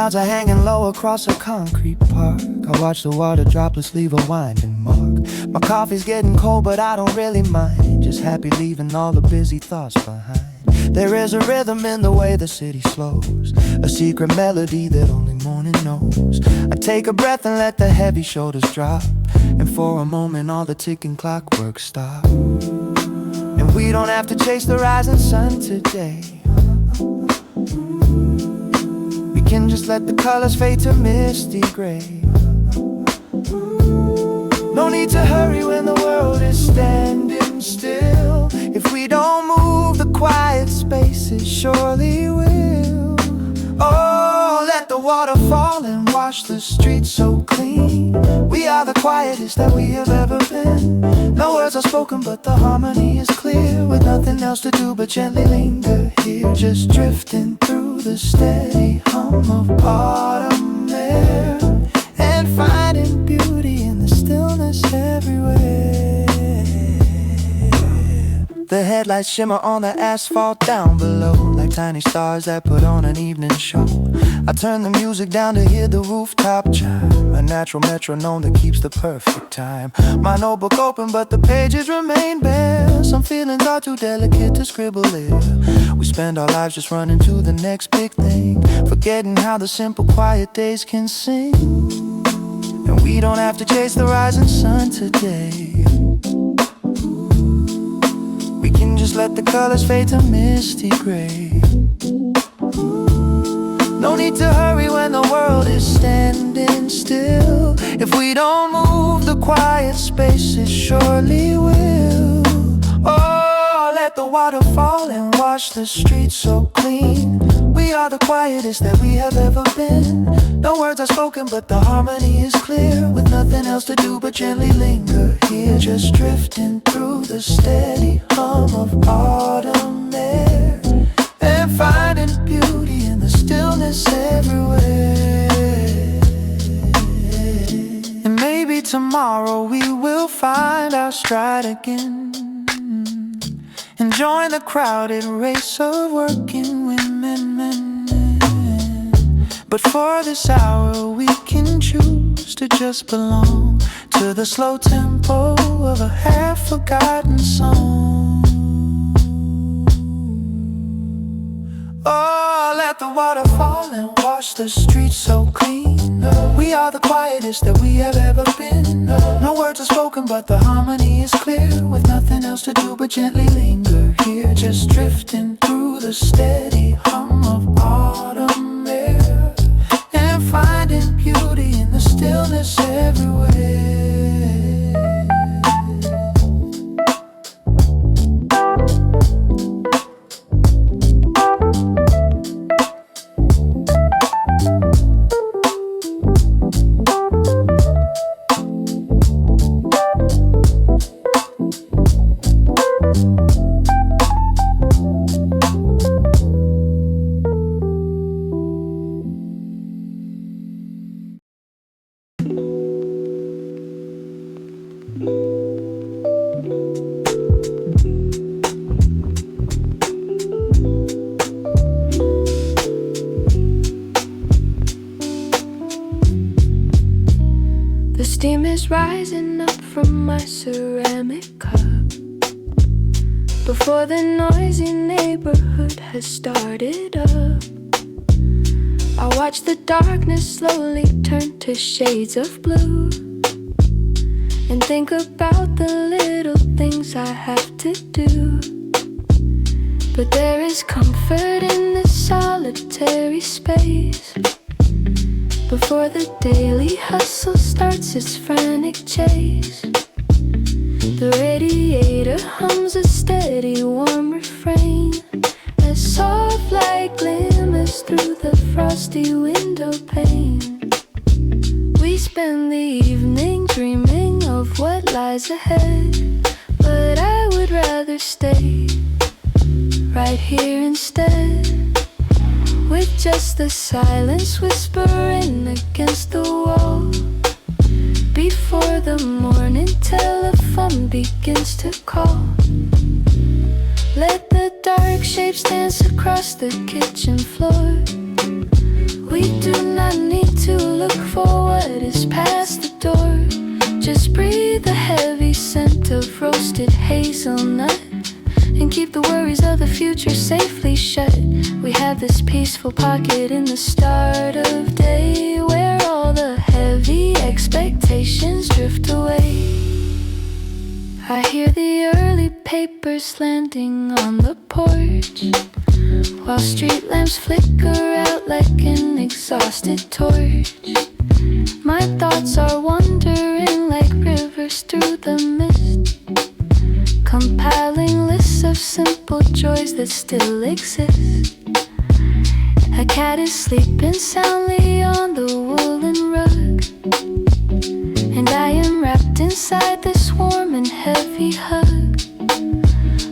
Clouds are hanging low across a concrete park. I watch the water droplets leave a winding mark. My coffee's getting cold, but I don't really mind. Just happy leaving all the busy thoughts behind. There is a rhythm in the way the city slows, a secret melody that only morning knows. I take a breath and let the heavy shoulders drop, and for a moment all the ticking clockwork stop. And we don't have to chase the rising sun today. We can just let the colors fade to misty gray. No need to hurry when the world is standing still. If we don't move, the quiet spaces surely will. Oh, let the water fall and wash the streets so clean. We are the quietest that we have ever been. No words are spoken, but the harmony is clear. With nothing else to do but gently linger here, just drifting through the steady hum of autumn air, and finding beauty in the stillness everywhere. The headlights shimmer on the asphalt down below, like tiny stars that put on an evening show. I turn the music down to hear the rooftop chime, a natural metronome that keeps the perfect time. My notebook open, but the pages remain bare. Some feelings are too delicate to scribble there. We spend our lives just running to the next big thing, forgetting how the simple quiet days can sing. And we don't have to chase the rising sun today. We can just let the colors fade to misty gray. No need to hurry when the world is standing still. If we don't move, the quiet spaces surely will. Oh, let the water fall and wash the streets so clean. We are the quietest that we have ever been. No words are spoken, but the harmony is clear. With nothing else to do but gently linger here, just drifting through the steady hum of autumn air, and finding beauty in the stillness everywhere. And maybe tomorrow we will find our stride again, and join the crowded race of working women, men. But for this hour we can choose to just belong to the slow tempo of a half-forgotten song. Oh, let the water fall and wash the streets so clean. We are the quietest that we have ever been. No words are spoken, but the harmony is clear. With nothing else to do but gently linger here, just drifting through the steady hum of autumn air, and finding beauty in the stillness everywhere. The steam is rising up from my ceramic cup before the noisy neighborhood has started up. I watch the darkness slowly turn to shades of blue, and think about the little things I have to do. But there is comfort in this solitary space before the daily hustle starts its frantic chase. The radiator hums a steady warm refrain as soft light glimmers through the frosty window pane. We spend the evening dreaming of what lies ahead, but I would rather stay right here instead, with just the silence whispering against the wall before the morning telephone begins to call. Let the dark shapes dance across the kitchen floor. We do not look for what is past the door. Just breathe the heavy scent of roasted hazelnut and keep the worries of the future safely shut. We have this peaceful pocket in the start of day where all the heavy expectations drift away. I hear the early papers landing on the porch, while street lamps flicker out like an exhausted torch. My thoughts are wandering like rivers through the mist, compiling lists of simple joys that still exist. A cat is sleeping soundly on the woolen rug, and I am wrapped inside this warm and heavy hug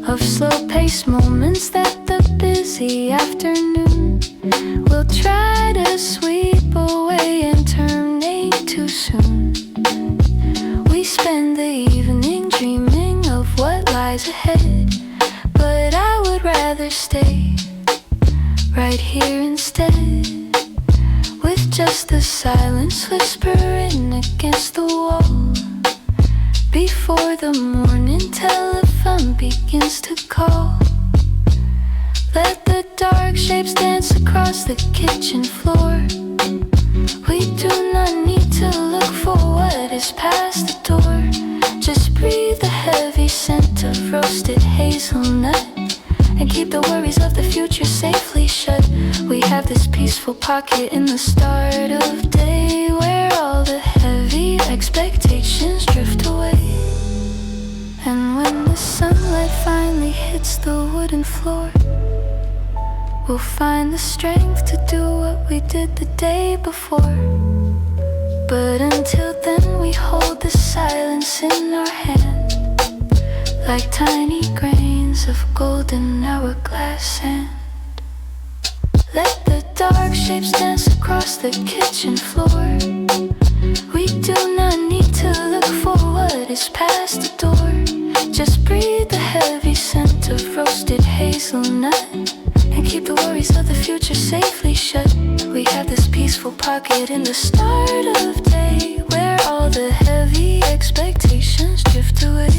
of slow-paced moments that the busy afternoon will try to sweep away and terminate too soon. We spend the evening dreaming of what lies ahead, but I would rather stay right here instead, with just the silence whispering against the wall before the morning telephone begins to call. Let the dark shapes dance across the kitchen floor. We do not need to look for what is past the door. Just breathe the heavy scent of roasted hazelnut and keep the worries of the future safely shut. We have this peaceful pocket in the start of day where all the heavy expectations drift away. And when the sunlight finally hits the wooden floor, we'll find the strength to do what we did the day before. But until then we hold the silence in our hand, like tiny grains of golden hourglass sand. Let the dark shapes dance across the kitchen floor. We do not need to look for what is past the door. Just breathe the heavy scent of roasted hazelnut and keep the worries of the future safely shut. We have this peaceful pocket in the start of day where all the heavy expectations drift away.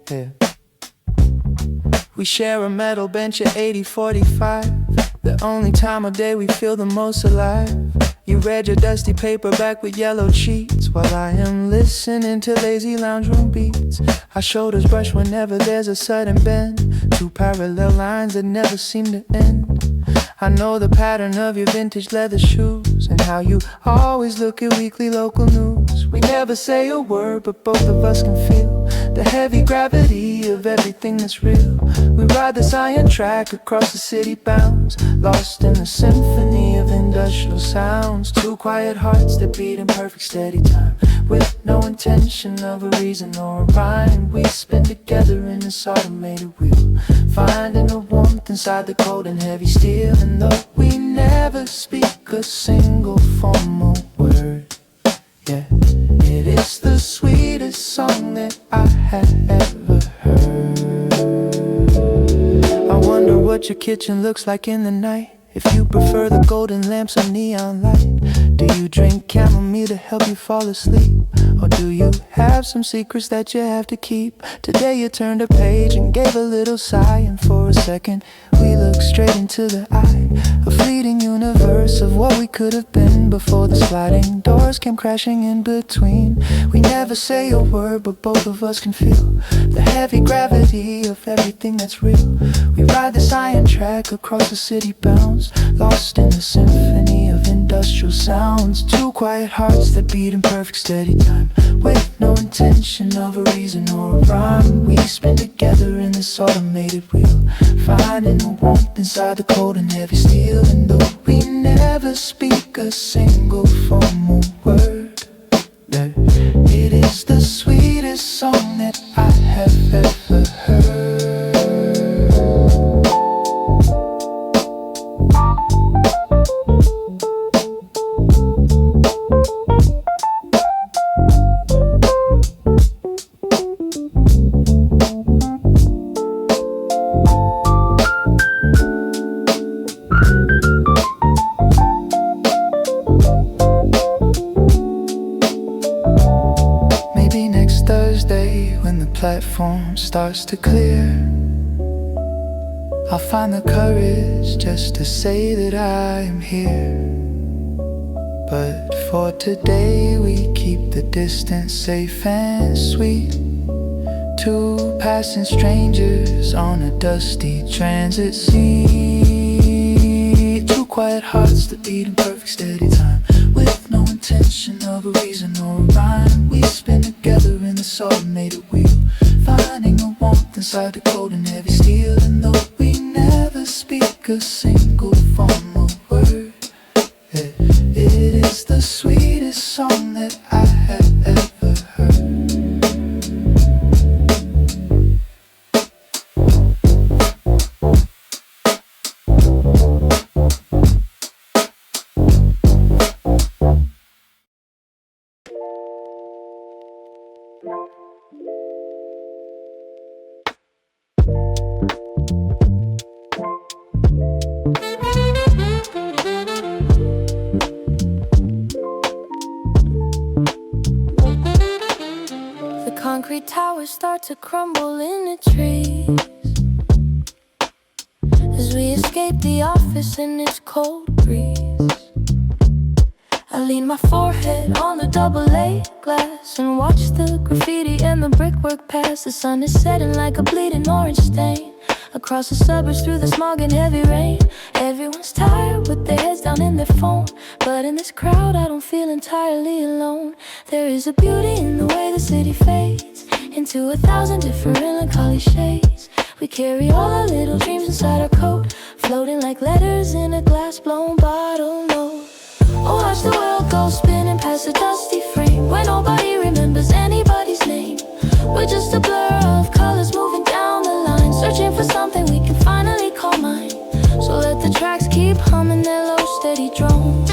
Yeah. We share a metal bench at 80-45, the only time of day we feel the most alive. You read your dusty paperback with yellow sheets, while I am listening to lazy lounge room beats. Our shoulders brush whenever there's a sudden bend, two parallel lines that never seem to end. I know the pattern of your vintage leather shoes and how you always look at weekly local news. We never say a word, but both of us can feel the heavy gravity of everything that's real. We ride this iron track across the city bounds, lost in the symphony of industrial sounds. Two quiet hearts that beat in perfect steady time, with no intention of a reason or a rhyme. We spin together in this automated wheel, finding the warmth inside the cold and heavy steel. And though we never speak a single formal word, yeah, it is the sweetest song that I have ever heard. I wonder what your kitchen looks like in the night, if you prefer the golden lamps or neon light. Do you drink chamomile to help you fall asleep, or do you have some secrets that you have to keep? Today you turned a page and gave a little sigh, and for a second we looked straight into the eye, a fleeting universe of what we could have been before the sliding doors came crashing in between. We never say a word, but both of us can feel the heavy gravity of everything that's real. We ride this iron track across the city bounds, lost in the symphony of industrial sounds. Two quiet hearts that beat in perfect steady time, with no intention of a reason or a rhyme. We spin together in this automated wheel, finding the warmth inside the cold and heavy steel. And though we never speak a single formal word, yeah, it is the sweetest song that I have ever heard. platform starts to clear, I'll find the courage just to say that I am here. But for today we keep the distance safe and sweet. Two passing strangers on a dusty transit seat. Two quiet hearts that beat in perfect steady time, with no intention of a reason or a rhyme. We spin together in this automated wheel, finding a warmth inside the cold and heavy steel. And though we never speak a single formal word, it is the sweetest song that I have ever heard. Concrete towers start to crumble in the trees as we escape the office in its cold breeze. I lean my forehead on the double-A glass and watch the graffiti and the brickwork pass. The sun is setting like a bleeding orange stain across the suburbs through the smog and heavy rain. Everyone's tired with their heads down in their phone, but in this crowd I don't feel entirely alone. There is a beauty in the way the city fades into 1,000 different melancholy shades. We carry all our little dreams inside our coat, floating like letters in a glass-blown bottle note. Oh, watch the world go spinning past a dusty frame where nobody remembers anybody's name. We're just a blur of colors moving down the line, searching for something we can finally call mine. So let the tracks keep humming their low, steady drone.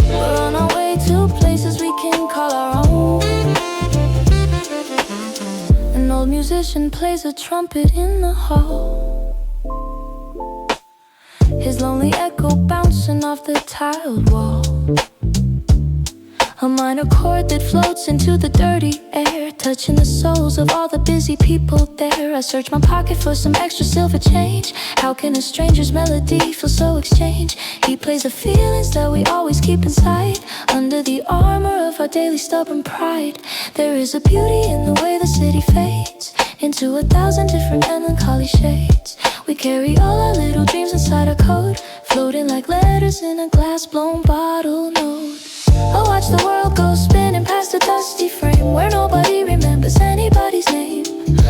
We're on our way to places we can call our own. An old musician plays a trumpet in the hall, his lonely echo bouncing off the tiled wall. A minor chord that floats into the dirty air, touching the souls of all the busy people there. I search my pocket for some extra silver change. How can a stranger's melody feel so exchanged? He plays the feelings that we always keep inside, under the armor of our daily stubborn pride. There is a beauty in the way the city fades into 1,000 different melancholy shades. We carry all our little dreams inside our coat, floating like letters in a glass-blown bottle note. I watch the world go spinning past a dusty frame where nobody remembers anybody's name.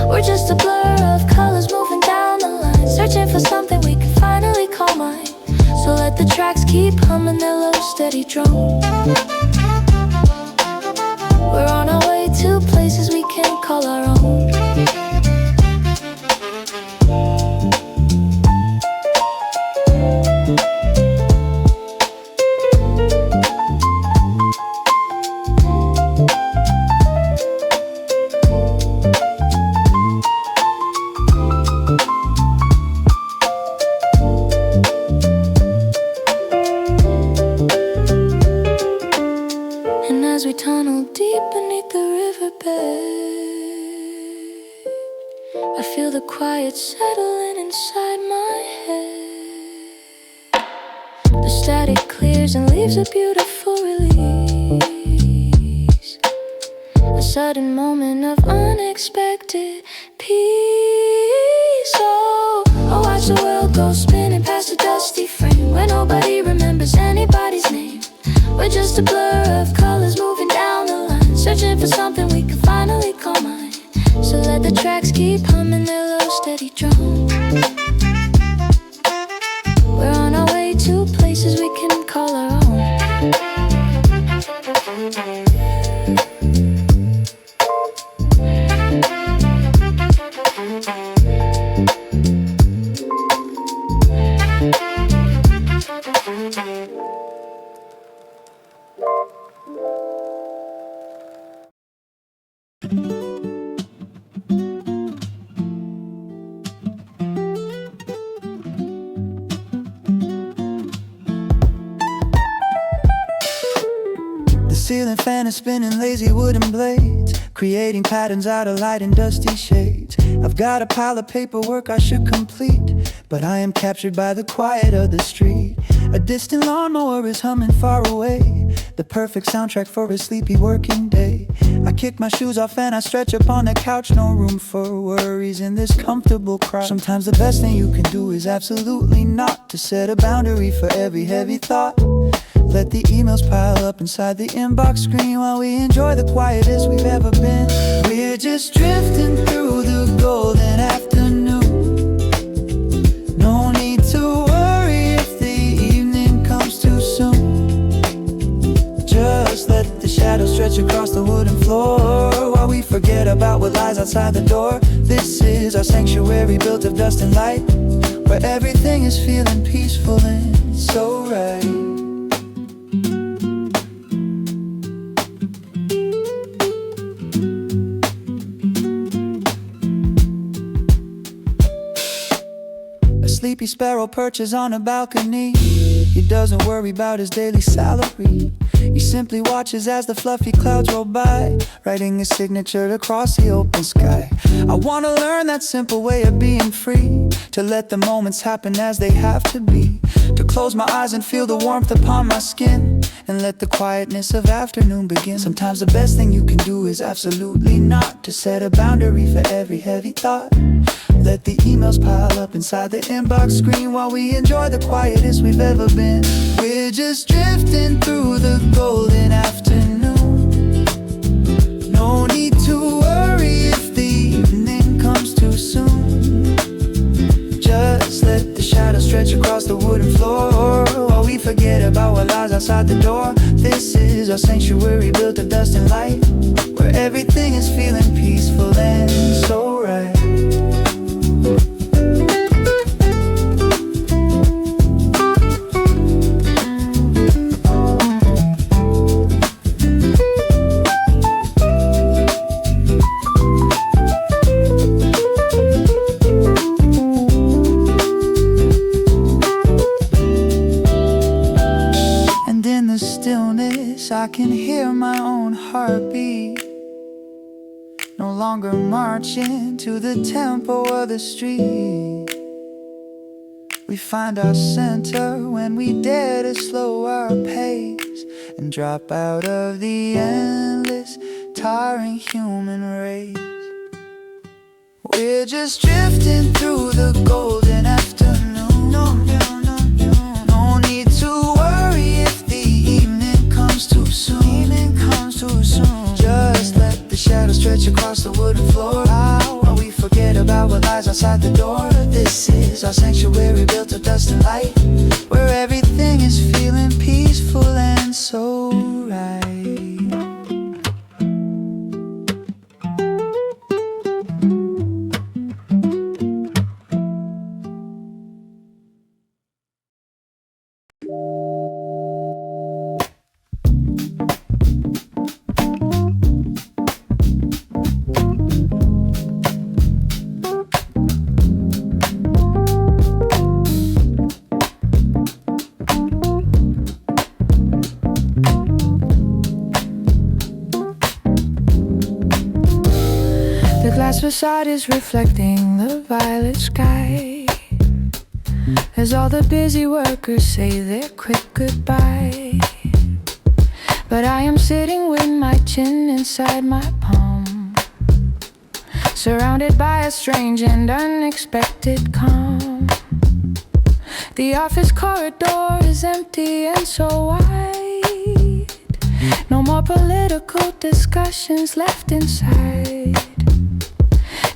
We're just a blur of colors moving down the line, searching for something we can finally call mine. So let the tracks keep humming their low, steady drone. We're on our way to places we can call our own. As we tunnel deep beneath the riverbed, I feel the quiet settling inside my head. The static clears and leaves a beautiful release, a sudden moment of unexpected peace. Oh, I watch the world go spinning past a dusty frame where nobody remembers anybody's name. We're just a blur of colors moving down the line, searching for something we can finally call mine. So let the tracks keep humming their low, steady drone. We're on our way to places we can call our own. ceiling fan is spinning lazy wooden blades, creating patterns out of light and dusty shades. I've got a pile of paperwork I should complete, but I am captured by the quiet of the street. A distant lawnmower is humming far away, the perfect soundtrack for a sleepy working day. I kick my shoes off and I stretch upon the couch, no room for worries in this comfortable crowd. Sometimes the best thing you can do is absolutely not to set a boundary for every heavy thought. Let the emails pile up inside the inbox screen while we enjoy the quietest we've ever been. We're just drifting through the golden afternoon. No need to worry if the evening comes too soon. Just let the shadows stretch across the wooden floor while we forget about what lies outside the door. This is our sanctuary built of dust and light, where everything is feeling peaceful and so right. Sleepy sparrow perches on a balcony. He doesn't worry about his daily salary. He simply watches as the fluffy clouds roll by, writing his signature across the open sky. I wanna learn that simple way of being free, to let the moments happen as they have to be, to close my eyes and feel the warmth upon my skin, and let the quietness of afternoon begin. Sometimes the best thing you can do is absolutely not to set a boundary for every heavy thought. Let the emails pile up inside the inbox screen while we enjoy the quietest we've ever been. We're just drifting through the golden afternoon. No need to worry if the evening comes too soon. Just let the shadows stretch across the wooden floor while we forget about what lies outside the door. This is our sanctuary built of dust and light, where everything is feeling peaceful and so right. I can hear my own heartbeat, no longer marching to the tempo of the street. We find our center when we dare to slow our pace and drop out of the endless, tiring human race. We're just drifting through the golden afternoon. No need to worry if the evening comes too soon. Just let the shadows stretch across the wooden floor while we forget about what lies outside the door. This is our sanctuary built of dust and light, where everything is feeling peaceful and so right. Glass facade is reflecting the violet sky as all the busy workers say their quick goodbye. But I am sitting with my chin inside my palm, surrounded by a strange and unexpected calm. The office corridor is empty and so wide. No more political discussions left inside,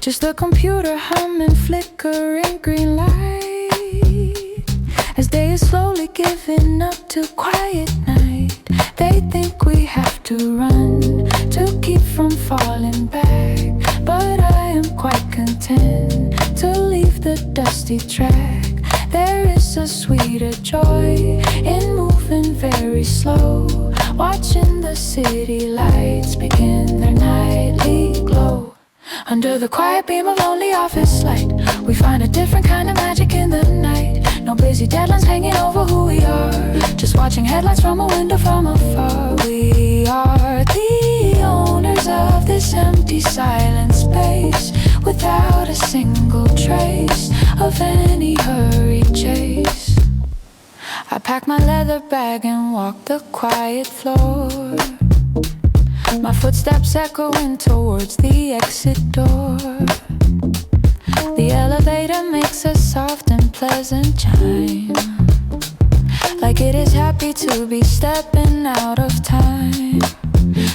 just the computer humming, flickering green light. As day is slowly giving up to quiet night, they think we have to run to keep from falling back. But I am quite content to leave the dusty track. There is a sweeter joy in moving very slow, watching the city lights begin their nightly glow. Under the quiet beam of lonely office light, we find a different kind of magic in the night. No busy deadlines hanging over who we are, just watching headlights from a window from afar. We are this empty silent space, without a single trace of any hurried chase. I pack my leather bag and walk the quiet floor, my footsteps echoing towards the exit door. The elevator makes a soft and pleasant chime, like it is happy to be stepping out of time.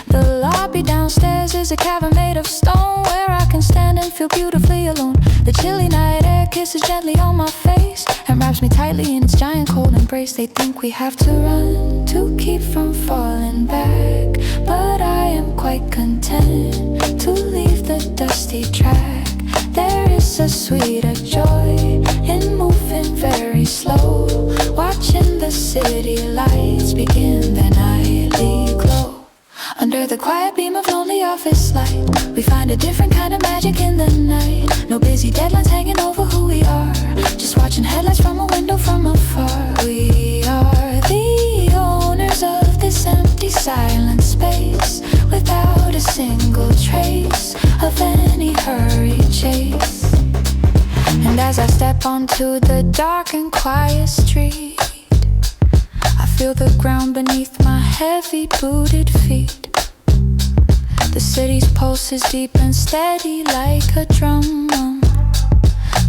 The lobby downstairs is a cavern made of stone, where I can stand and feel beautifully alone. The chilly night air kisses gently on my face and wraps me tightly in its giant cold embrace. They think we have to run to keep from falling back, but I am quite content to leave the dusty track. There is a sweeter joy in moving very slow, watching the city lights begin their nightly glow. Under the quiet beam of lonely office light, we find a different kind of magic in the night. No busy deadlines hanging over who we are, just watching headlights from a window from afar. We are the owners of this empty silent space, without a single trace of any hurried chase. And as I step onto the dark and quiet street, I feel the ground beneath my heavy booted feet. The city's pulse is deep and steady like a drum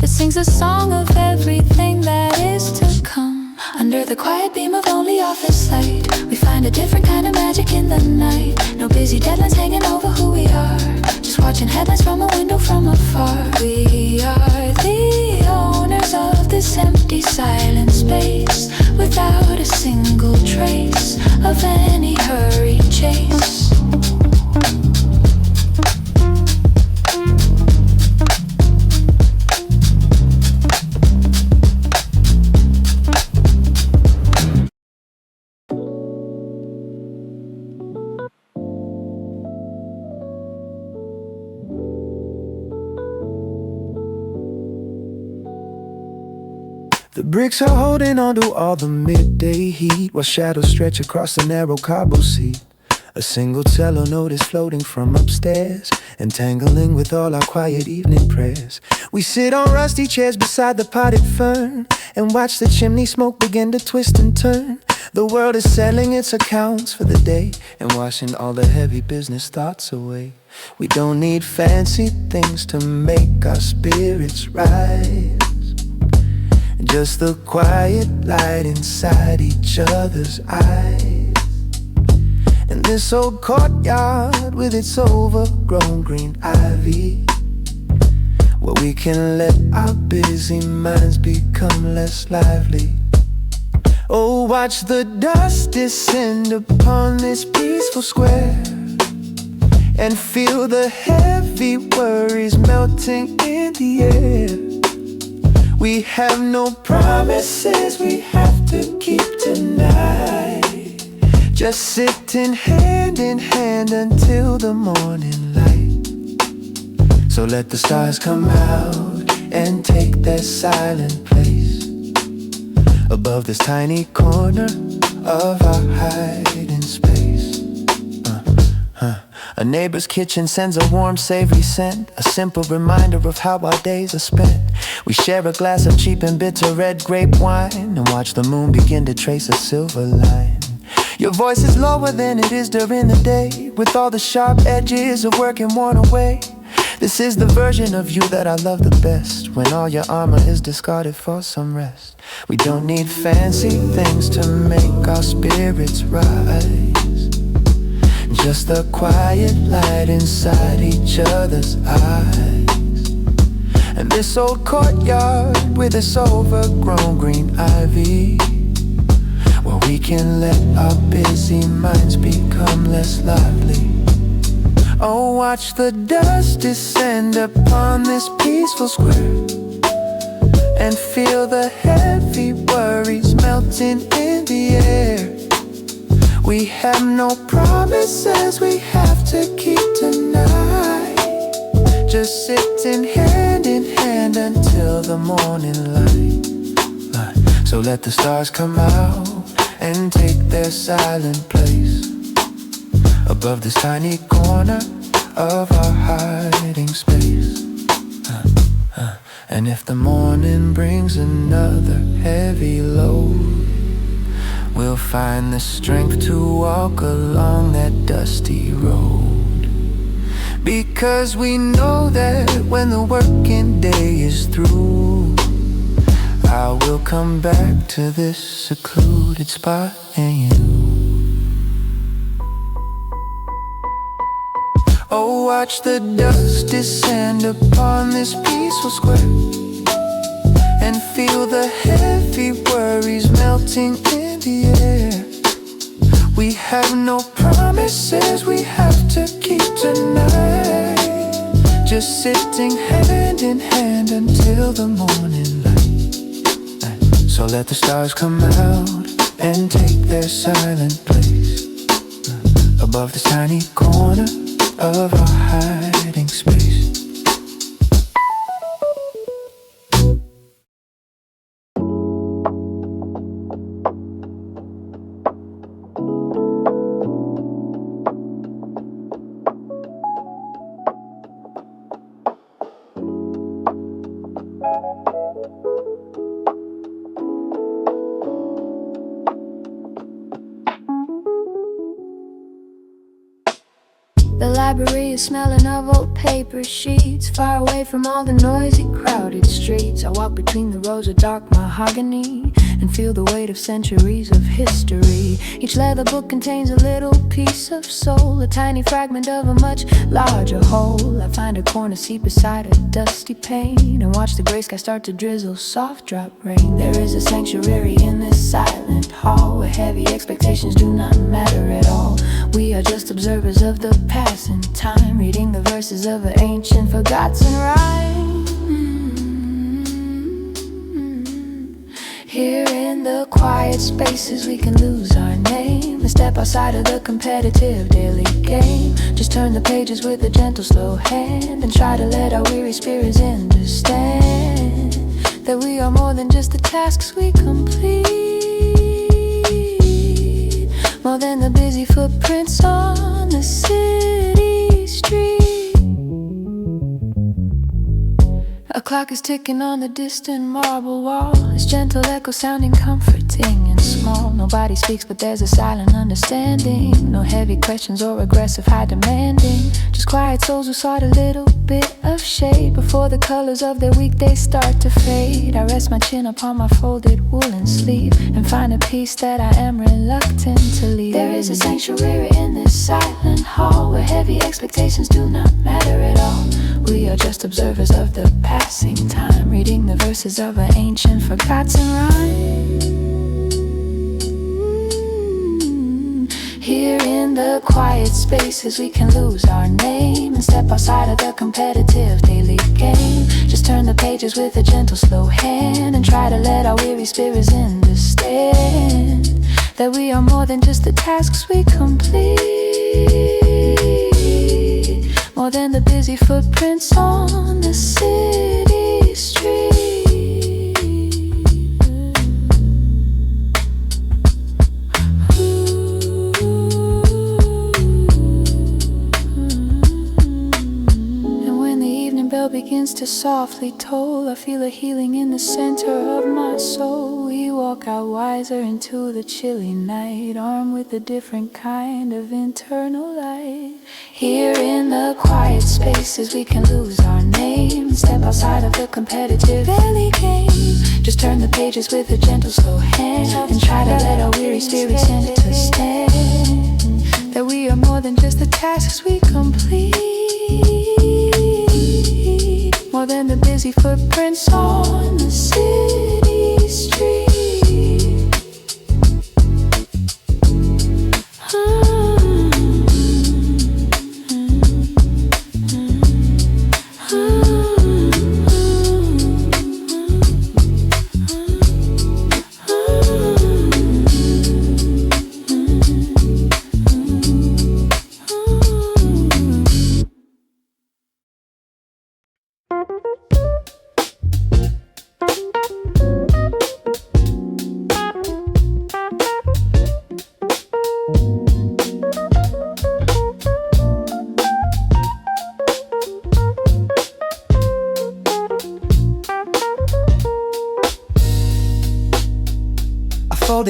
that sings a song of everything that is to come. Under the quiet beam of lonely office light, we find a different kind of magic in the night. No busy deadlines hanging over who we are, just watching headlights from a window from afar. We are the owners of this empty silent space, without a single trace of any hurried chase. The bricks are holding on to all the midday heat, while shadows stretch across the narrow cobble seat. A single cello note is floating from upstairs, entangling with all our quiet evening prayers. We sit on rusty chairs beside the potted fern and watch the chimney smoke begin to twist and turn. The world is settling its accounts for the day and washing all the heavy business thoughts away. We don't need fancy things to make our spirits rise, just the quiet light inside each other's eyes. And this old courtyard with its overgrown green ivy, where we can let our busy minds become less lively. Oh, watch the dust descend upon this peaceful square, and feel the heavy worries melting in the air. We have no promises we have to keep tonight, just sitting hand in hand until the morning light. So let the stars come out and take their silent place above this tiny corner of our hiding space. A neighbor's kitchen sends a warm, savory scent, a simple reminder of how our days are spent. We share a glass of cheap and bitter red grape wine and watch the moon begin to trace a silver line. Your voice is lower than it is during the day, with all the sharp edges of working worn away. This is the version of you that I love the best, when all your armor is discarded for some rest. We don't need fancy things to make our spirits rise, just the quiet light inside each other's eyes. And this old courtyard with its overgrown green ivy, where we can let our busy minds become less lively. Oh, watch the dust descend upon this peaceful square, and feel the heavy worries melting in the air. We have no promises we have to keep tonight, just sitting hand in hand until the morning light. So let the stars come out and take their silent place above this tiny corner of our hiding space. And if the morning brings another heavy load, we'll find the strength to walk along that dusty road. Because we know that when the working day is through, I will come back to this secluded spot and you. Oh, watch the dust descend upon this peaceful square, and feel the heavy worries melting in the air. We have no promises we have to keep tonight, just sitting hand in hand until the morning light. So let the stars come out and take their silent place above this tiny corner of our hiding space. The library is smelling of old paper sheets, far away from all the noisy, crowded streets. I walk between the rows of dark mahogany and feel the weight of centuries of history. Each leather book contains a little piece of soul, a tiny fragment of a much larger whole. I find a corner seat beside a dusty pane and watch the gray sky start to drizzle soft drop rain. There is a sanctuary in this silent hall where heavy expectations do not matter at all. We are just observers of the passing time, reading the verses of an ancient forgotten rhyme. Here in the quiet spaces we can lose our name and step outside of the competitive daily game. Just turn the pages with a gentle, slow hand and try to let our weary spirits understand that we are more than just the tasks we complete, more than the busy footprints on the city street. A clock is ticking on the distant marble wall, its gentle echo sounding comforting and small. Nobody speaks but there's a silent understanding, no heavy questions or aggressive high demanding, just quiet souls who sought a little bit of shade before the colors of their weekdays start to fade. I rest my chin upon my folded woolen sleeve and find a peace that I am reluctant to leave. There is a sanctuary in this silent hall where heavy expectations do not matter at all. We are just observers of the passing time, reading the verses of an ancient forgotten rhyme. Here in the quiet spaces we can lose our name and step outside of the competitive daily game. Just turn the pages with a gentle, slow hand and try to let our weary spirits understand that we are more than just the tasks we complete, more than the busy footprints on the city street. And when the evening bell begins to softly toll, I feel a healing in the center of my soul. We walk out wiser into the chilly night, armed with a different kind of internal light. Here in the quiet spaces we can lose our name and step outside of the competitive daily game. Just turn the pages with a gentle, slow hand and try to let our weary spirits understand that we are more than just the tasks we complete, more than the busy footprints on the city street.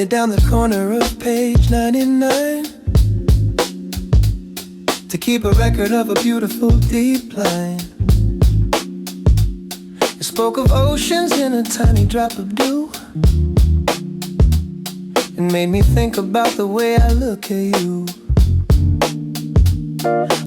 pointed down the corner of page 99 to keep a record of a beautiful deep line. It spoke of oceans in a tiny drop of dew. It made me think about the way I look at you.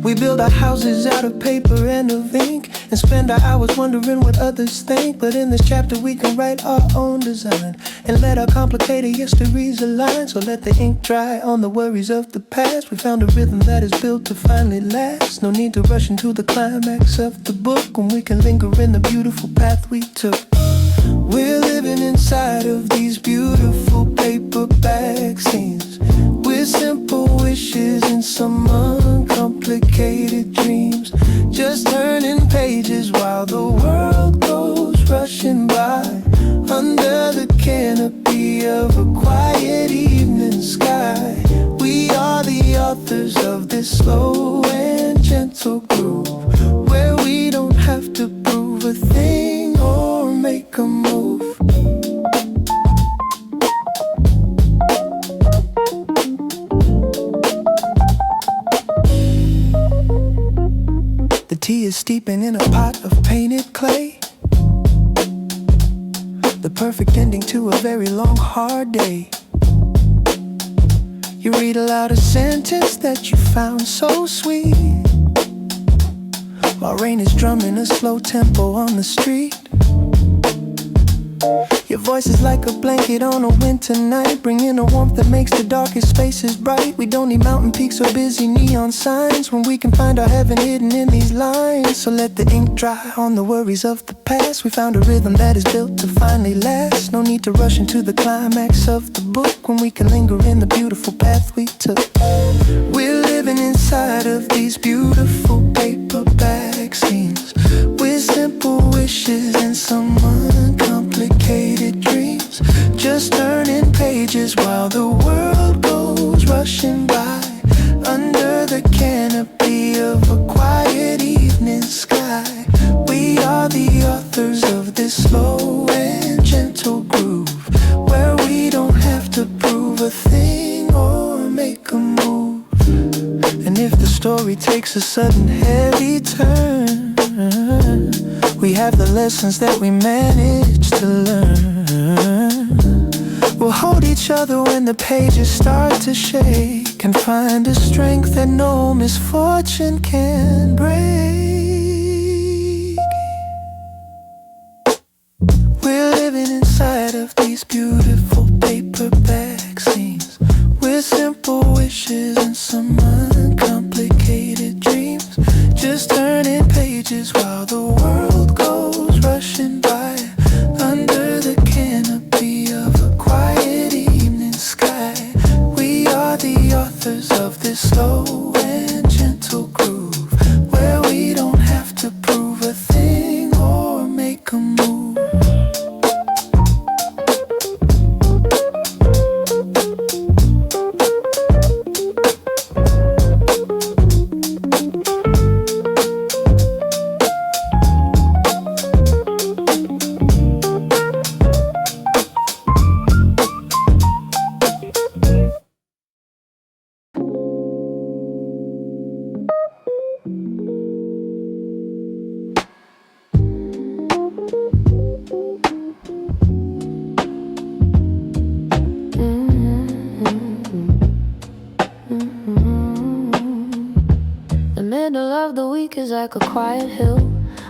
We build our houses out of paper and of ink, and spend our hours wondering what others think. But in this chapter we can write our own design, and let our complicated histories align. So let the ink dry on the worries of the past. We found a rhythm that is built to finally last. No need to rush into the climax of the book, when we can linger in the beautiful path we took. We're living inside of these beautiful paperback scenes, with simple wishes and some uncomplicated dreams, just turning pages while the world goes rushing by, under the canopy of a quiet evening sky. We are the authors of this slow and gentle groove, where we don't have to prove a thing or make a move. The tea is steeping in a pot of painted clay, the perfect ending to a very long, hard day. You read aloud a sentence that you found so sweet, while rain is drumming a slow tempo on the street. Your voice is like a blanket on a winter night, bringing a warmth that makes the darkest spaces bright. We don't need mountain peaks or busy neon signs, when we can find our heaven hidden in these lines. So let the ink dry on the worries of the past. We found a rhythm that is built to finally last. No need to rush into the climax of the book, when we can linger in the beautiful path we took. We're living inside of these beautiful paperback scenes, with simple wishes and some uncomplicated dreams, just turning pages while the world goes rushing by, under the canopy of a quiet evening sky. We are the authors of this slow and gentle groove, where we don't have to prove a thing or make a move. And if the story takes a sudden heavy turn, we have the lessons that we managed to learn. We'll hold each other when the pages start to shake, and find a strength that no misfortune can break. We're living inside of these beautiful paperback scenes, with simple wishes and some uncomplicated dreams, just turning pages while the world goes rushing by, under the canopy of a quiet evening sky. We are the authors of this slow and gentle groove, where we don't have to prove a thing or make a move. Is like a quiet hill,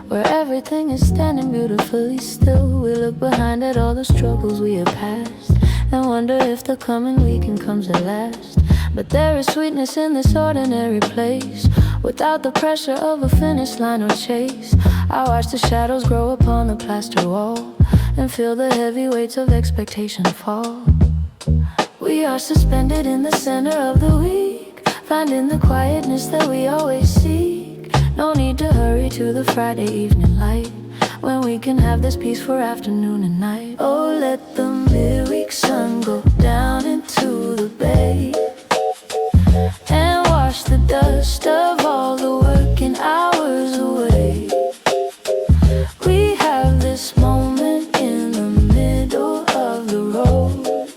where everything is standing beautifully still. We look behind at all the struggles we have passed, and wonder if the coming weekend comes at last. But there is sweetness in this ordinary place, without the pressure of a finish line or chase. I watch the shadows grow upon the plaster wall, and feel the heavy weights of expectation fall. We are suspended in the center of the week, finding the quietness that we always seek. No need to hurry to the Friday evening light, when we can have this peace for afternoon and night. Oh, let the midweek sun go down into the bay, and wash the dust of all the working hours away. We have this moment in the middle of the road,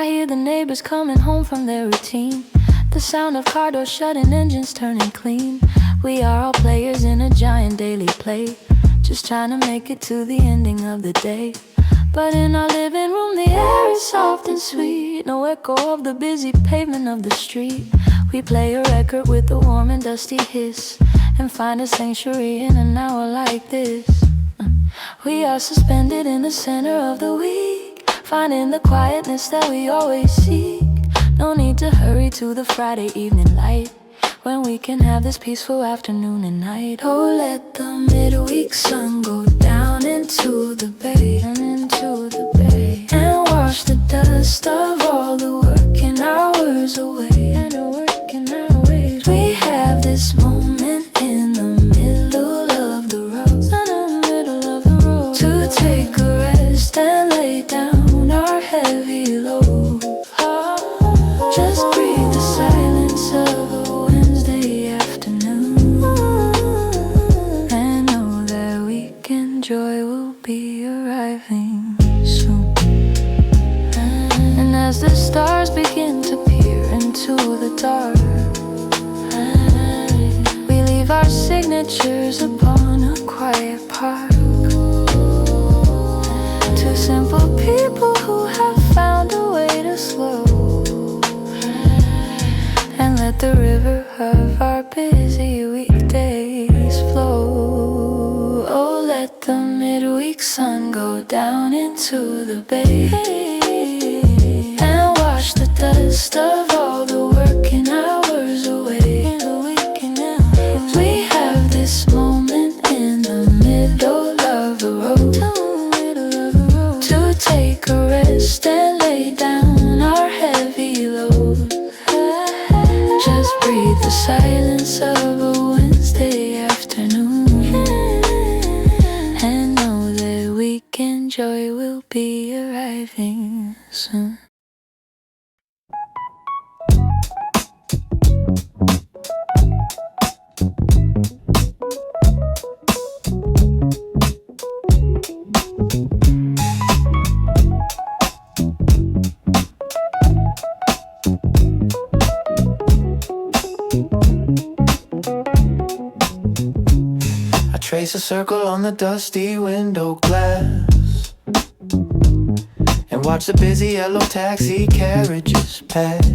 hear the neighbors coming home from their routine, the sound of car doors shutting, engines turning clean. We are all players in a giant daily play, just trying to make it to the ending of the day. But in our living room the air is soft and sweet, no echo of the busy pavement of the street. We play a record with a warm and dusty hiss, and find a sanctuary in an hour like this. We are suspended in the center of the week, finding the quietness that we always seek. No need to hurry to the Friday evening light, when we can have this peaceful afternoon and night. Oh, let the midweek sun go down into the bay, and wash the dust of all the working hours away. We have this moment in the middle of the road, to take a rest and lay down our heavy load. Just breathe the silence of a Wednesday afternoon, and know that weekend joy will be arriving soon. And as the stars begin to peer into the dark, we leave our signatures upon a quiet park. Two simple people who have found a way to slow and let the river of our busy weekdays flow. Oh, let the midweek sun go down into the bay, and wash the dust of all the working hours away. We have this moment in the middle of the road, to take a rest and lay down our heavy load. Just breathe the silence of a Wednesday afternoon, and know that weekend joy will be arriving soon. Trace a circle on the dusty window glass, and watch the busy yellow taxi carriages pass.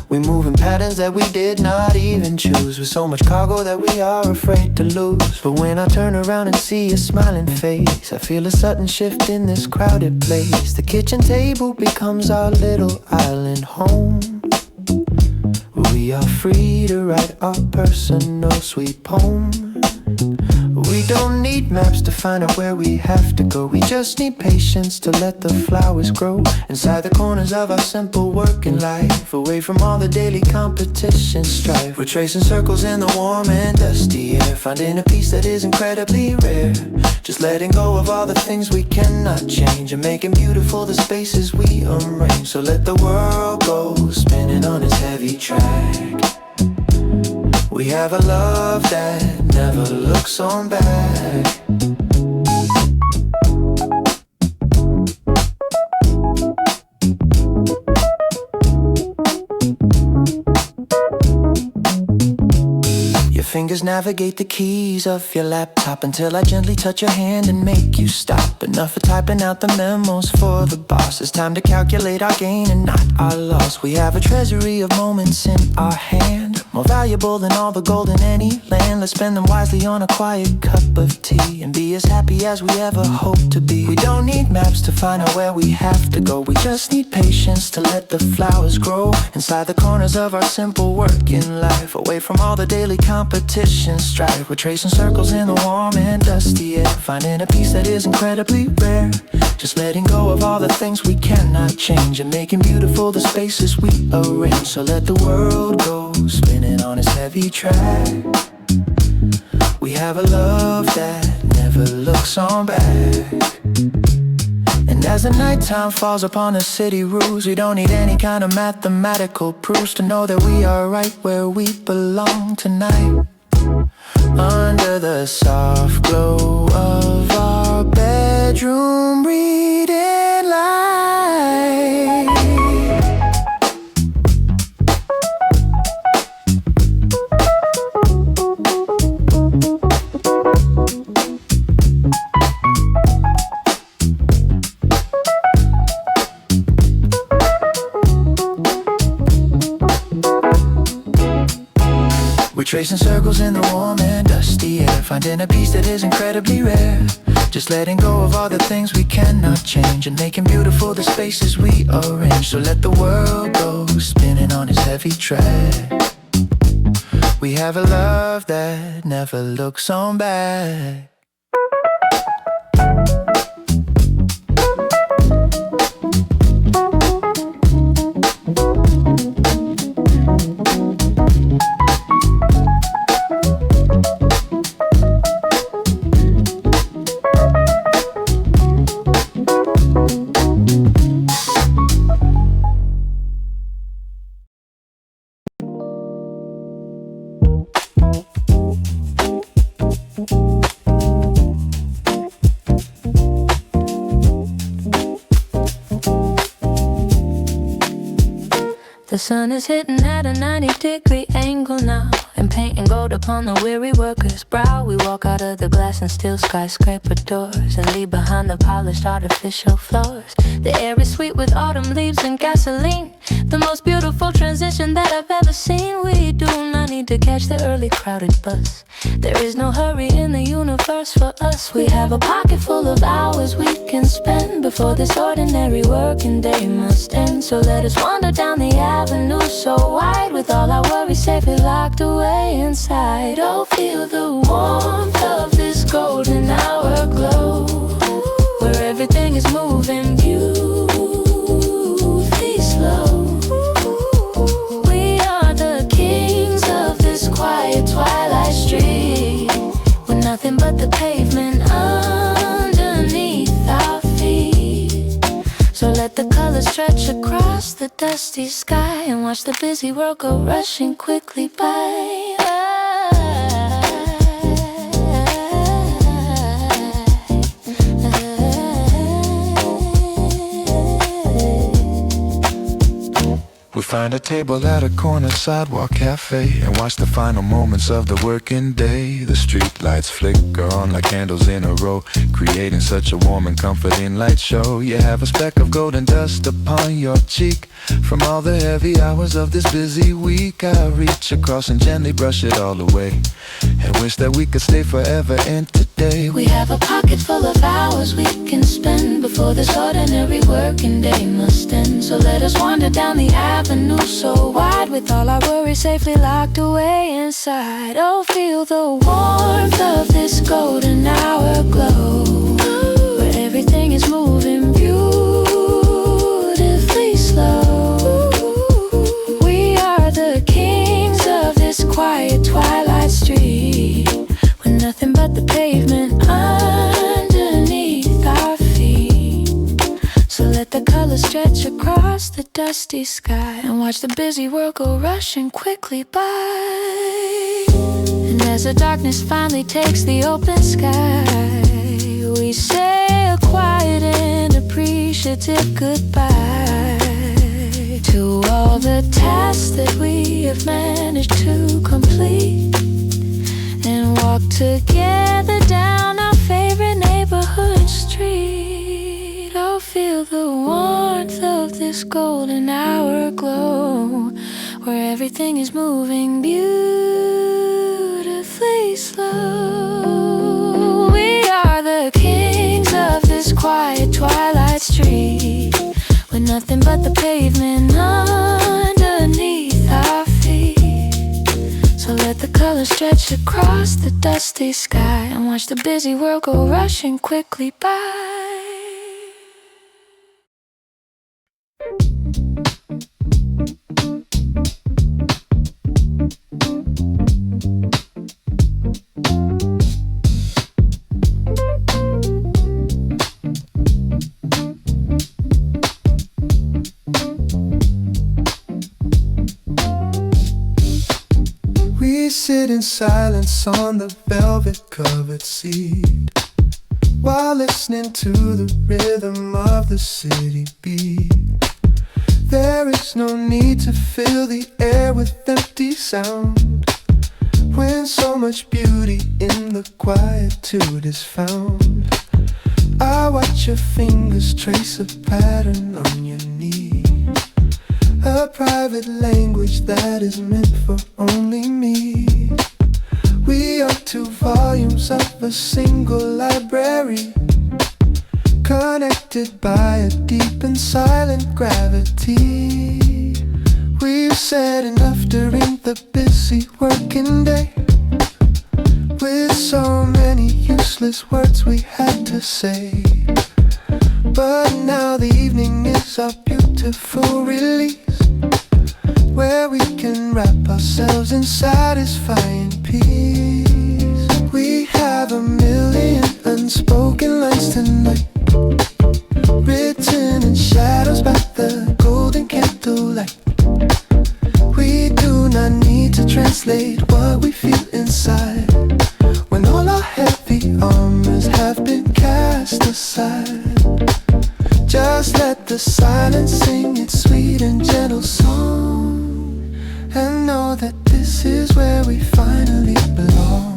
We move in patterns that we did not even choose, with so much cargo that we are afraid to lose. But when I turn around and see a smiling face, I feel a sudden shift in this crowded place. The kitchen table becomes our little island home, where we are free to write our personal sweet poem. We don't need maps to find out where we have to go. We just need patience to let the flowers grow inside the corners of our simple working life, away from all the daily competition strife. We're tracing circles in the warm and dusty air, finding a peace that is incredibly rare. Just letting go of all the things we cannot change, and making beautiful the spaces we arrange. So let the world go spinning on its heavy track. We have a love that never looks on back. Your fingers navigate the keys of your laptop until I gently touch your hand and make you stop. Enough for typing out the memos for the boss. It's time to calculate our gain and not our loss. We have a treasury of moments in our hand, more valuable than all the gold in any land. Let's spend them wisely on a quiet cup of tea, and be as happy as we ever hope to be. We don't need maps to find out where we have to go. We just need patience to let the flowers grow inside the corners of our simple working life, away from all the daily competition strife. We're tracing circles in the warm and dusty air, finding a peace that is incredibly rare. Just letting go of all the things we cannot change, and making beautiful the spaces we arrange. So let the world go spinning on its heavy track. We have a love that never looks on back. And as the nighttime falls upon the city roofs, we don't need any kind of mathematical proofs to know that we are right where we belong tonight. Under the soft glow of our bedroom reading light. tracing circles in the warm and dusty air, finding a piece that is incredibly rare. Just letting go of all the things we cannot change, and making beautiful the spaces we arrange. So let the world go spinning on its heavy track. We have a love that never looks on back. The sun is hitting at a 90-degree angle now, and painting gold upon the weary worker's brow. We walk out of the glass and steel skyscraper doors, and leave behind the polished artificial floors. The air is sweet with autumn leaves and gasoline, the most beautiful transition that I've ever seen. We do not need to catch the early crowded bus. There is no hurry in the universe for us. We have a pocket full of hours we can spend before this ordinary working day must end. So let us wander down the avenue so wide, with all our worries safely locked away inside. Oh, feel the warmth of this golden hour glow, where everything is moving beautifully slow. We are the kings of this quiet twilight street, with nothing but the pavement underneath our feet. So let the colors stretch across the dusty sky, and watch the busy world go rushing quickly by. We find a table at a corner sidewalk cafe, and watch the final moments of the working day. The street lights flicker on like candles in a row, creating such a warm and comforting light show. You have a speck of golden dust upon your cheek from all the heavy hours of this busy week. I reach across and gently brush it all away, and wish that we could stay forever in today. We have a pocket full of hours we can spend before this ordinary working day must end. So let us wander down the avenue so wide, with all our worries safely locked away inside. Oh, feel the warmth of this golden hour glow, where everything is moving beautifully slow. We are the kings of this quiet twilight street, with nothing but the pavement underneath our feet. So let the colors stretch across the dusty sky, and watch the busy world go rushing quickly by. And as the darkness finally takes the open sky, we say a quiet and appreciative goodbye to all the tasks that we have managed to complete, and walk together down our favorite neighborhood street. Oh, feel the warmth of this golden hour glow, where everything is moving beautifully slow. We are the kings of this quiet twilight street, with nothing but the pavement underneath our feet. So let the colors stretch across the dusty sky, and watch the busy world go rushing quickly by. We sit in silence on the velvet-covered seat, while listening to the rhythm of the city beat. There is no need to fill the air with empty sound, when so much beauty in the quietude is found. I watch your fingers trace a pattern on your knee, a private language that is meant for only me. two volumes of a single library, connected by a deep and silent gravity. We've said enough during the busy working day, with so many useless words we had to say. But now the evening is our beautiful release, where we can wrap ourselves in satisfying peace. We have a million unspoken lines tonight, written in shadows by the golden candlelight. We do not need to translate what we feel inside, when all our heavy armors have been cast aside. Just let the silence sing its sweet and gentle song, and know that this is where we finally belong.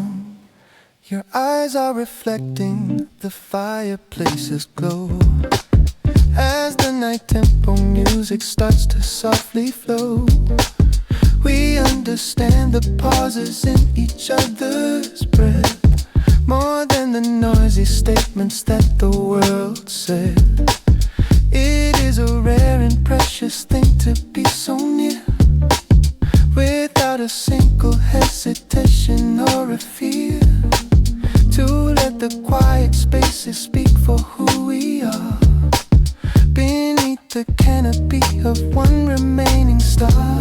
Your eyes are reflecting the fireplace's glow, as the night tempo music starts to softly flow. We understand the pauses in each other's breath, more than the noisy statements that the world said. It is a rare and precious thing to be so near, without a single hesitation or a fear, to let the quiet spaces speak for who we are, beneath the canopy of one remaining star.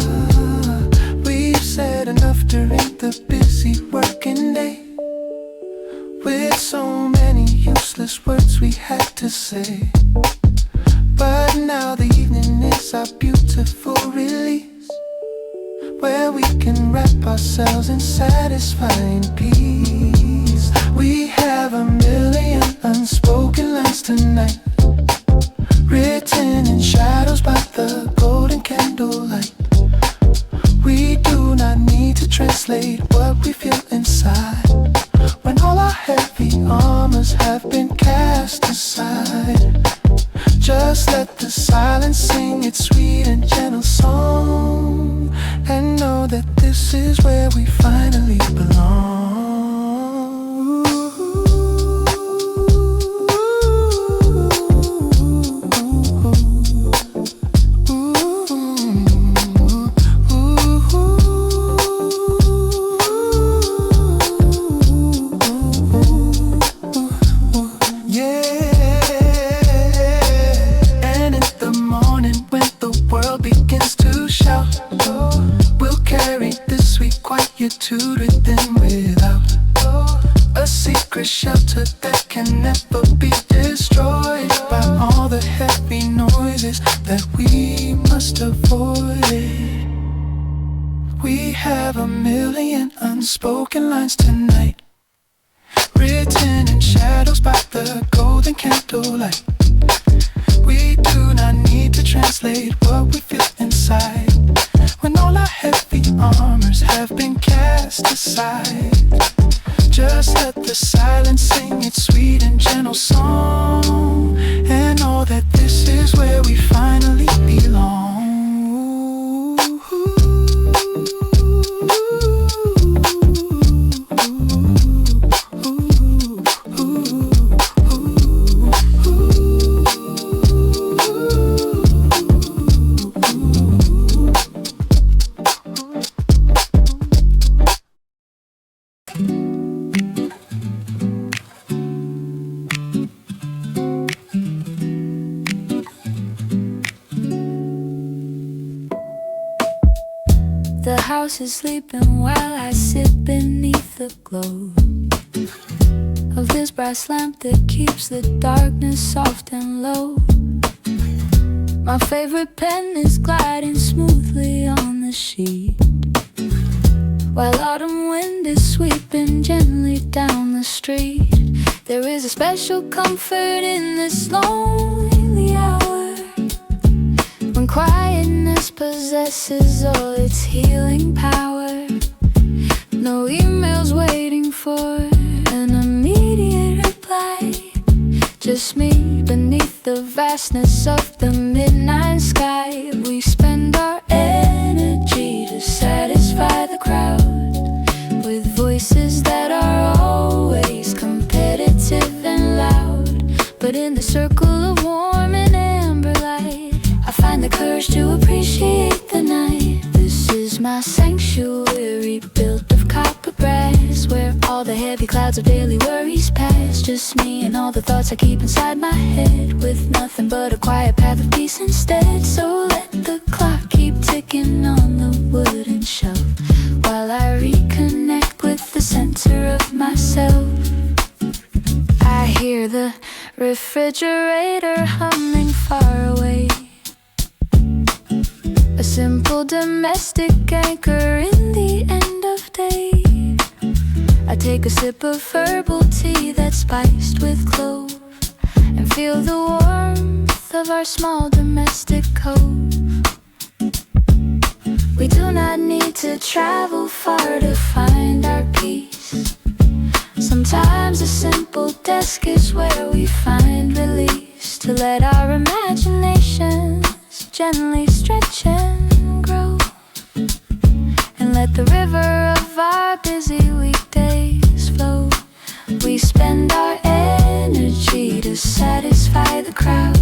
We've said enough during the busy working day, with so many useless words we had to say. But now the evening is our beautiful release, where we can wrap ourselves in satisfying peace. We have a million unspoken lines tonight, written in shadows by the golden candlelight. We do not need to translate what we feel inside, when all our heavy armors have been cast aside. Just let the silence sing its sweet and gentle song, and know that this is where we finally belong. To within without a secret shelter that can never be destroyed by all the heavy noises that we must avoid. We have a million unspoken lines tonight, written in shadows by the golden candlelight. We do not need to translate what we feel inside, when all our heavy armors have been cast aside. Just let the silence sing its sweet and gentle song, and know that this is where we finally belong. The house is sleeping while I sit beneath the glow of this brass lamp that keeps the darkness soft and low. My favorite pen is gliding smoothly on the sheet, while autumn wind is sweeping gently down the street. There is a special comfort in this lonely hour, when quietness possesses all its healing power. No emails waiting for an immediate reply, just me beneath the vastness of the midnight sky. We spend our energy to satisfy the crowd with voices that are in the circle of warm and amber light, I find the courage to appreciate the night. This is my sanctuary, built of copper brass, where all the heavy clouds of daily worries pass. Just me and all the thoughts I keep inside my head, with nothing but a quiet path of peace instead. So let the clock keep ticking on the wooden shelf, while I reconnect with the center of myself. I hear the refrigerator humming far away, a simple domestic anchor in the end of day. I take a sip of herbal tea that's spiced with clove, and feel the warmth of our small domestic cove. We do not need to travel far to find our peace. Sometimes a simple desk is where we find release, to let our imaginations gently stretch and grow, and let the river of our busy weekdays flow. We spend our energy to satisfy the crowd,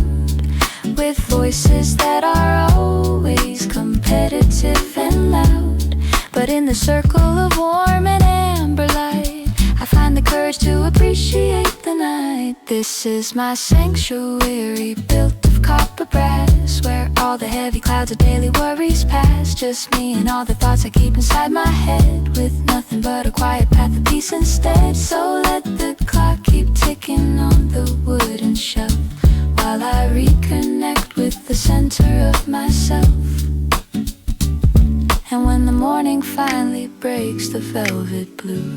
with voices that are always competitive and loud. But in the circle of warm and amber light, I find the courage to appreciate the night. This is my sanctuary, built of copper brass, where all the heavy clouds of daily worries pass. Just me and all the thoughts I keep inside my head, with nothing but a quiet path of peace instead. So let the clock keep ticking on the wooden shelf, while I reconnect with the center of myself. And when the morning finally breaks the velvet blue,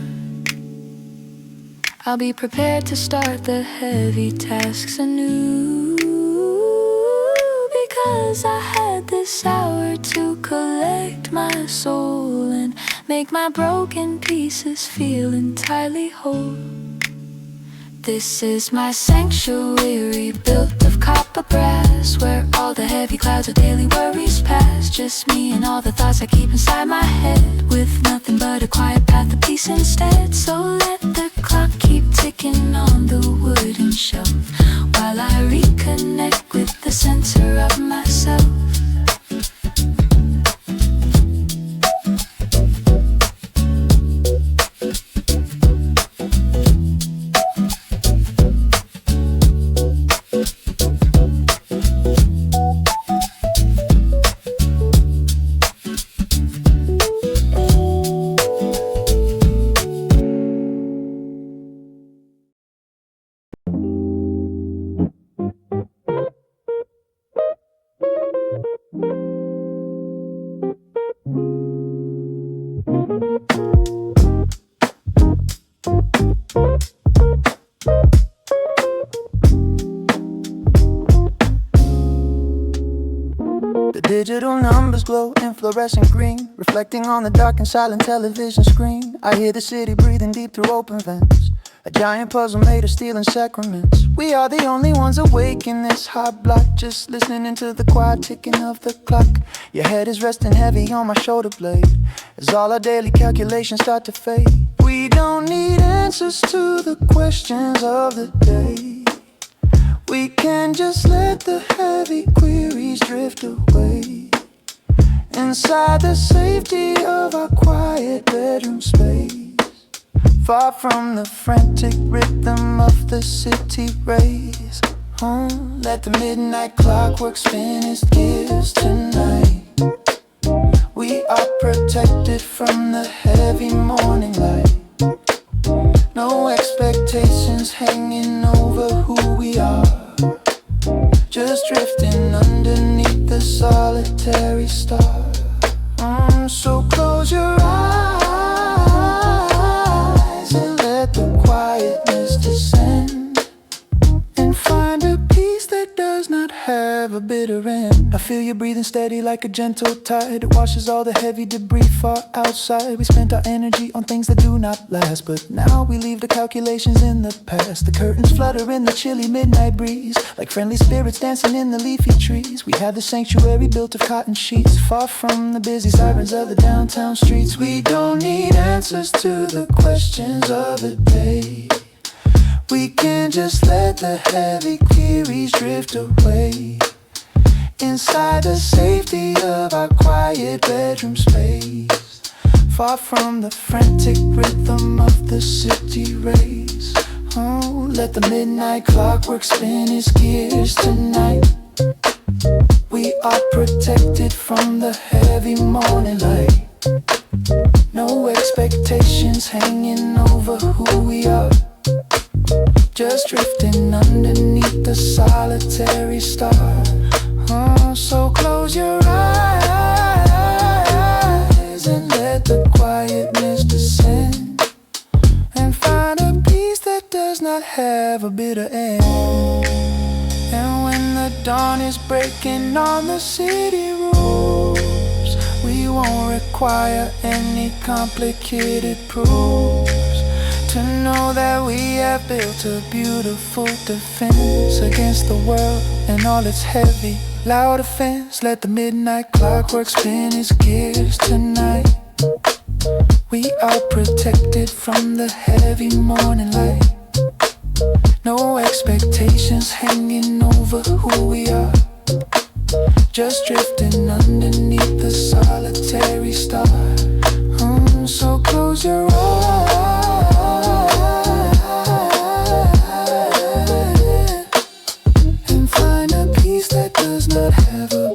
I'll be prepared to start the heavy tasks anew, because I had this hour to collect my soul and make my broken pieces feel entirely whole. This is my sanctuary, built of copper brass, where all the heavy clouds of daily worries pass. Just me and all the thoughts I keep inside my head, with nothing but a quiet path of peace instead. So let the clock keep ticking on the wooden shelf, while I reconnect with the center of myself. The digital numbers glow in fluorescent green, reflecting on the dark and silent television screen. I hear the city breathing deep through open vents, a giant puzzle made of steel and sacraments. We are the only ones awake in this hot block, just listening into the quiet ticking of the clock. Your head is resting heavy on my shoulder blade, as all our daily calculations start to fade. We don't need answers to the questions of the day. We can just let the heavy queries drift away, inside the safety of our quiet bedroom space, far from the frantic rhythm of the city race. Let the midnight clockwork spin its gears tonight. We are protected from the heavy morning light. No expectations hanging over who we are, just drifting underneath the solitary star. So close your eyes and let the quietness descend, and find a peace that does not have a bitter end. I feel you breathing steady like a gentle tide, it washes all the heavy debris far outside. We spent our energy on things that do not last, but now we leave the calculations in the past. The curtains flutter in the chilly midnight breeze, like friendly spirits dancing in the leafy trees. We have the sanctuary built of cotton sheets, far from the busy sirens of the downtown streets. We don't need answers to the questions of the day. We can just let the heavy queries drift away inside the safety of our quiet bedroom space, far from the frantic rhythm of the city race. Oh, let the midnight clockwork spin its gears tonight. We are protected from the heavy morning light. No expectations hanging over who we are, just drifting underneath the solitary star. Oh, so close your eyes and let the quietness descend, and find a peace that does not have a bitter end. And when the dawn is breaking on the city roofs, we won't require any complicated proofs to know that we have built a beautiful defense against the world and all its heavy, loud offense. Let the midnight clockwork spin its gears tonight. We are protected from the heavy morning light. No expectations hanging over who we are, just drifting underneath the solitary star. So close your eyes and find a peace that does not have a